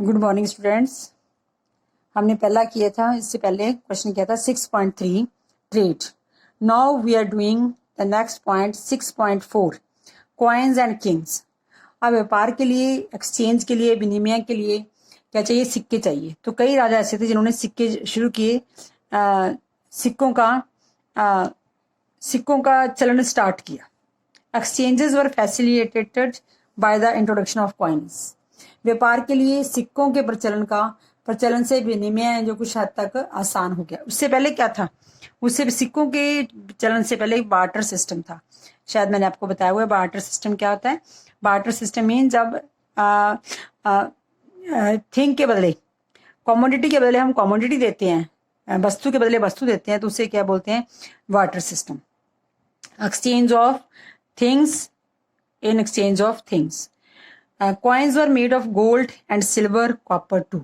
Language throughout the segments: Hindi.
Good morning students. हमने पहला किया था, इससे पहले क्वेश्चन किया था 6.3 trade. Now we are doing the next point 6.4 coins and kings. अब व्यापार के लिए, एक्सचेंज के लिए, विनिमय के लिए क्या चाहिए? सिक्के चाहिए। तो कई राजा ऐसे थे जिन्होंने सिक्के शुरू किए, सिक्कों का चलन स्टार्ट किया। Exchanges were facilitated by the introduction of coins. व्यापार के लिए सिक्कों के प्रचलन से विनिमय जो कुछ हद तक आसान हो गया। उससे पहले क्या था? उससे सिक्कों के चलन से पहले बार्टर सिस्टम था। शायद मैंने आपको बताया हुआ है बार्टर सिस्टम क्या होता है। बार्टर सिस्टम मीन जब थिंग के बदले, कमोडिटी के बदले हम कमोडिटी देते हैं, वस्तु के बदले वस्तु देते हैं, तो उसे क्या बोलते हैं? Barter system. Exchange of things in exchange of things. Coins were made of gold and silver, copper too.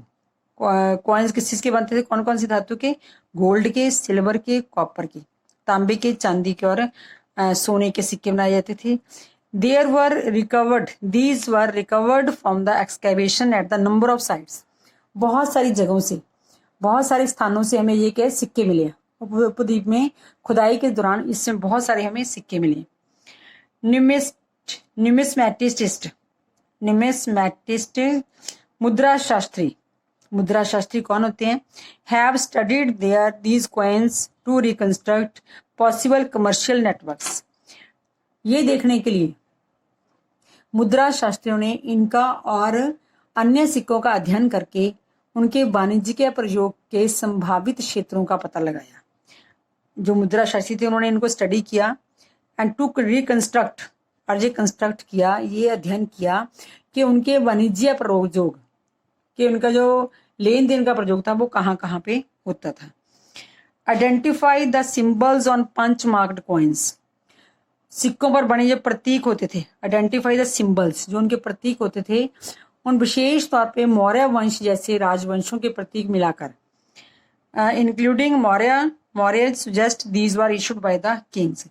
Coins किस चीज के बनते थे? कौन कौन सी धातु के? गोल्ड के, सिल्वर के, कॉपर के, तांबे के, चांदी के और सोने के सिक्के बनाए जाते थे। These were recovered from the excavation at the number of sites. बहुत सारी जगहों से, बहुत सारे स्थानों से हमें ये क्या सिक्के मिले। उपद्वीप में खुदाई के दौरान इसमें बहुत सारे हमें सिक्के मिले। न्यूमिस्मैटिस्ट, मुद्रा शास्त्री कौन होते हैं? Have studied these coins to reconstruct possible commercial networks. ये देखने के लिए मुद्रा शास्त्रियों ने इनका और अन्य सिक्कों का अध्ययन करके उनके वाणिज्यिक प्रयोग के संभावित क्षेत्रों का पता लगाया। जो मुद्रा शास्त्री थे उन्होंने इनको स्टडी किया एंड टू रिकंस्ट्रक्ट, और ये कंस्ट्रक्ट किया, ये अध्ययन किया कि उनके वाणिज्य प्रयोग कि उनका जो लेन देन का प्रयोग था वो कहाँ कहाँ पे होता था। Identify the symbols on punch marked coins. सिक्कों पर बने जो प्रतीक होते थे, आइडेंटिफाई द सिंबल्स, जो उनके प्रतीक होते थे, उन विशेष तौर पे मौर्य वंश जैसे राजवंशों के प्रतीक मिलाकर, including Maurya suggest these were issued by the Kings.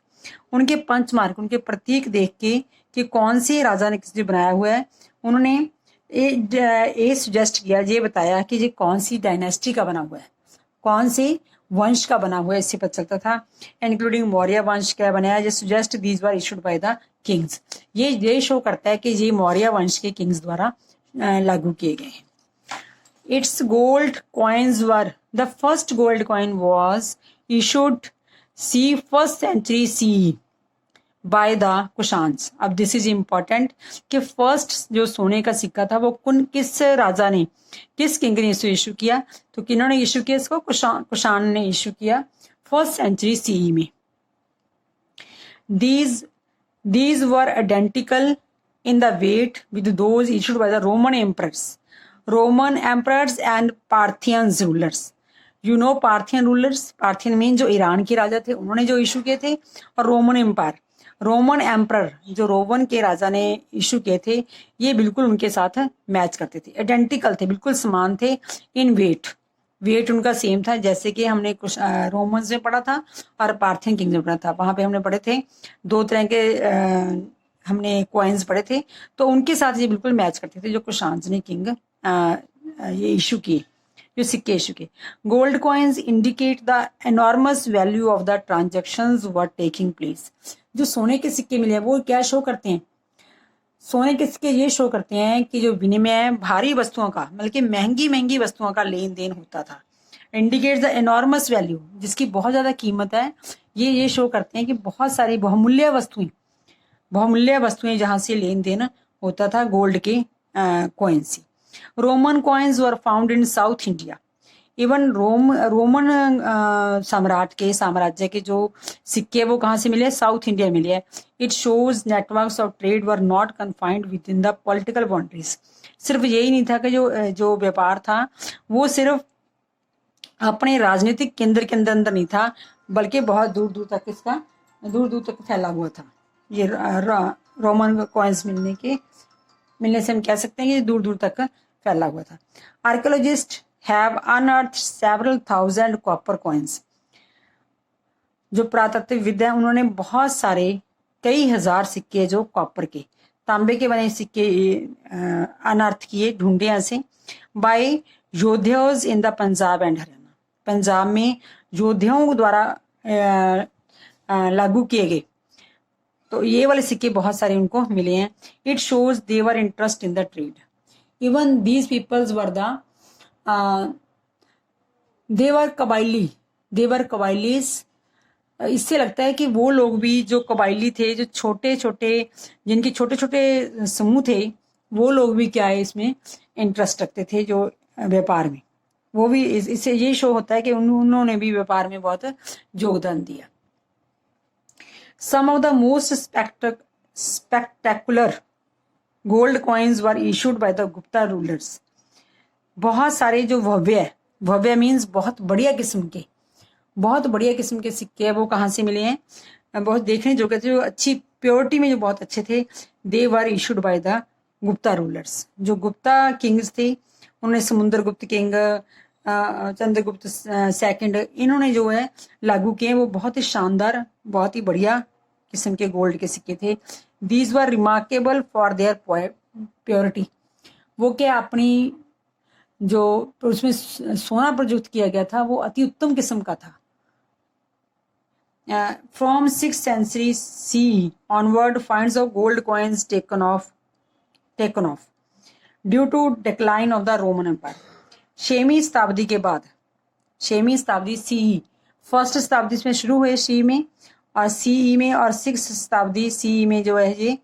उनके पंचमार्क, उनके प्रतीक देख के कि कौन से राजा ने किसने बनाया हुआ है, उन्होंने ये सुजेस्ट किया, ये बताया कि ये कौन सी डायनेस्टी का बना हुआ है, कौन से वंश का बना हुआ है, इससे पता चलता था। इंक्लूडिंग मौर्य वंश क्या बनाया, ये suggest these were issued by the Kings. ये शो करता है कि ये मौर्य वंश के किंग्स द्वारा लागू किए गए हैं। It's gold coins were, the first gold coin was issued first century CE by the Kushans. अब दिस इज इम्पॉर्टेंट कि फर्स्ट जो सोने का सिक्का था वो किस राजा ने, किस किंग ने इशू किया? तो किन्होंने इशू किया इसको? कुशान ने इशू किया फर्स्ट सेंचुरी CE में। These were identical in the weight with those issued by the Roman emperors and Parthian rulers. You know Parthian rulers, Parthian mean जो ईरान के राजा थे, उन्होंने जो इशू किए थे, और रोमन एम्पर जो रोमन के राजा ने इशू किए थे, ये बिल्कुल उनके साथ मैच करते थे, आइडेंटिकल थे, बिल्कुल समान थे। इन वेट उनका सेम था, जैसे कि हमने कुछ रोमन्स में पढ़ा था और पार्थियन किंग्स में पढ़ा था। वहां पे हमने पढ़े थे दो तरह के हमने कॉइन्स पढ़े थे, तो उनके साथ ये बिल्कुल मैच करते थे जो कुशान्स ने किंग ये इशू किए, जो सिक्के इशू किए। Gold coins indicate the enormous value of the transactions were taking place. जो सोने के सिक्के मिले वो क्या शो करते हैं? सोने के सिक्के ये शो करते हैं कि जो विनिमय भारी वस्तुओं का, बल्कि महंगी वस्तुओं का लेन देन होता था। इंडिकेट द एनॉर्मस वैल्यू, जिसकी बहुत ज्यादा कीमत है, ये शो करते हैं कि बहुत सारी बहुमूल्य वस्तुएं जहां से लेन देन होता था गोल्ड के कॉइन से। Roman coins were found in south India. Even Roman साम्राज्य के जो सिक्के वो कहाँ से मिले? साउथ इंडिया मिले है। It shows networks of trade were not confined with in the political boundaries. सिर्फ यही नहीं था कि जो व्यापार था वो सिर्फ अपने राजनीतिक केंद्र के अंदर नहीं था, बल्कि बहुत दूर दूर तक फैला हुआ था। ये रोमन कॉइन्स मिलने से हम कह सकते हैं कि दूर दूर तक फैला हुआ था। Archaeologist have unearthed several thousand copper coins. जो पुरातत्वविद हैं उन्होंने बहुत सारे, कई हजार सिक्के जो कॉपर के, तांबे के बने सिक्के अनर्थ किए, ढूंढे ऐसे बाय योद्धाओं in the Punjab and Haryana, Punjab में योद्धाओं द्वारा लागू किए गए। तो ये वाले सिक्के बहुत सारे उनको मिले हैं। It shows they were interest in the trade, even these peoples were the they were कबाइली, देवर कबाइलीज। इससे लगता है कि वो लोग भी जो कबाइली थे, जो छोटे छोटे, जिनके छोटे छोटे समूह थे, वो लोग भी क्या है इसमें इंटरेस्ट रखते थे, जो व्यापार में। वो भी इससे ये शो होता है कि उन्होंने भी व्यापार में बहुत योगदान दिया। Some of the most spectacular gold coins were issued by the Gupta rulers. बहुत सारे जो भव्य, भव्य मीन्स बहुत बढ़िया किस्म के, बहुत बढ़िया किस्म के सिक्के हैं, वो कहाँ से मिले हैं, बहुत देखने जोगे थे, जो अच्छी प्योरिटी में जो बहुत अच्छे थे। They were issued by the Gupta rulers, जो गुप्ता किंग्स थे, उन्होंने समुद्रगुप्त किंग, चंद्रगुप्त सेकंड, इन्होंने जो है लागू किए। वो बहुत ही शानदार, बहुत ही बढ़िया किस्म के गोल्ड के सिक्के थे। These were remarkable for their purity. वो क्या अपनी जो उसमें सोना प्रयुक्त किया गया था वो अति उत्तम किस्म का था। From 6th century CE onward finds of gold coins taken off due to decline of the Roman Empire। 6वीं शताब्दी के बाद, 6वीं शताब्दी CE, फर्स्ट शताब्दी में शुरू हुए CE में, और CE में, और 6th शताब्दी CE में जो है ये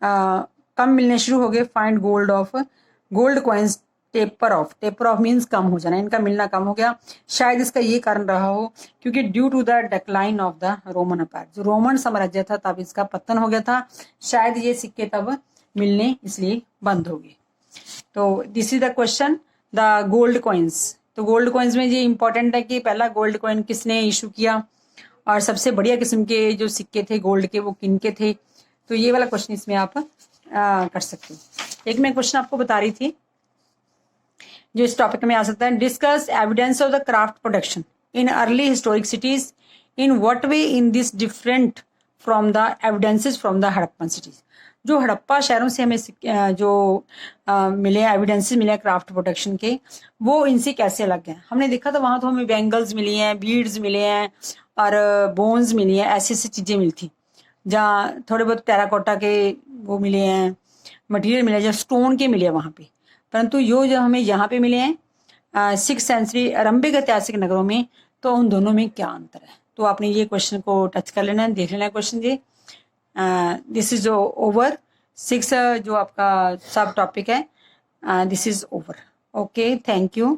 कम मिलने शुरू हो गए। Find gold coins taper off means कम हो जाना, इनका मिलना कम हो गया। शायद इसका ये कारण रहा हो क्योंकि due to the decline of the Roman Empire, जो रोमन साम्राज्य था तब इसका पतन हो गया था, शायद ये सिक्के तब मिलने इसलिए बंद हो गए। तो this is the question, the gold coins. तो गोल्ड कॉइन्स में ये इंपॉर्टेंट है कि पहला गोल्ड कॉइन किसने इशू किया, और सबसे बढ़िया किस्म के जो सिक्के थे गोल्ड के वो किन के थे। तो ये वाला क्वेश्चन इसमें आप कर सकते हो। एक मैं क्वेश्चन आपको बता रही थी जो इस टॉपिक में आ सकता है। Discuss evidence of the craft production in early historic cities, in what way in this different from the evidences from the Harappan cities. जो हड़प्पा शहरों से हमें जो मिले एविडेंसेस मिले क्राफ्ट प्रोडक्शन के, वो इनसे कैसे अलग हैं। हमने देखा था वहां तो हमें बैंगल्स मिली हैं, बीड्स मिले हैं, और बोन्स मिली हैं, ऐसी ऐसी चीजें मिली थी। जहाँ थोड़े बहुत टेराकोटा के वो मिले हैं, मटेरियल मिले, जहाँ स्टोन के मिले हैं वहाँ पे। परंतु जो हमें यहाँ पे मिले हैं 6th century आरंभिक ऐतिहासिक नगरों में, तो उन दोनों में क्या अंतर है। तो आपने ये क्वेश्चन को टच कर लेना है, देख लेना है क्वेश्चन ये। दिस इज ओवर 6 जो आपका सब टॉपिक है, this is over. Okay, thank you.